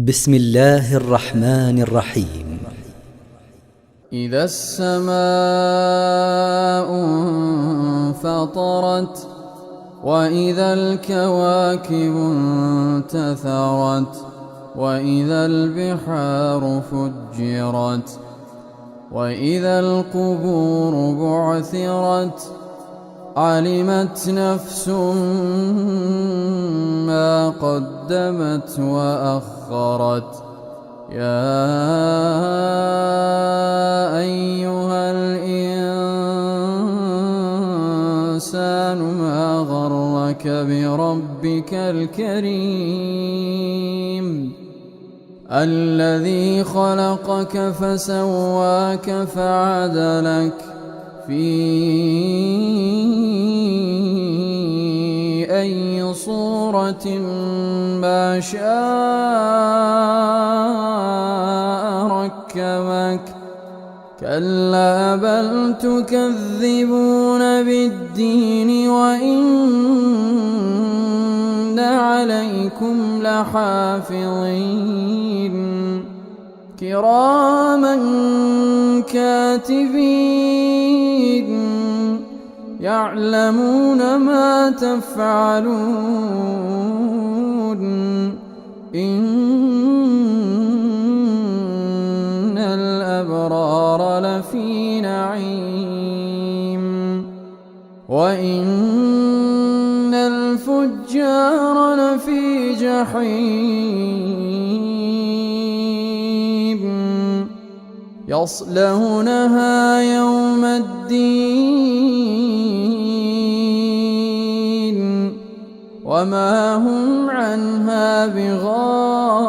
بسم الله الرحمن الرحيم. إذا السماء انفطرت وإذا الكواكب انتثرت وإذا البحار فجرت وإذا القبور بعثرت علمت نفس ما قدمت وأخرت. يا أيها الإنسان ما غرك بربك الكريم الذي خلقك فسواك فعدلك في أي صورة ما شاء ركبك. كلا بل تكذبون بالدين وإن عليكم لحافظين كراما كاتبين يعلمون ما تفعلون. إن الأبرار لفي نعيم وإن الفجار لفي جحيم يصلونها يوم الدين وما هم عنها بغائبين.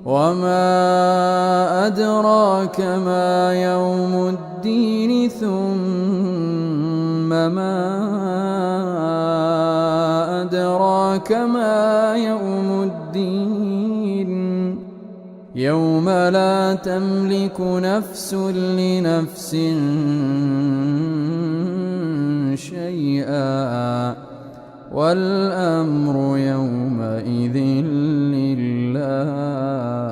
وما أدراك ما يوم الدين ثم ما أدراك ما يوم الدين يوم لا تملك نفس لنفس شيئا والأمر يومئذ لله.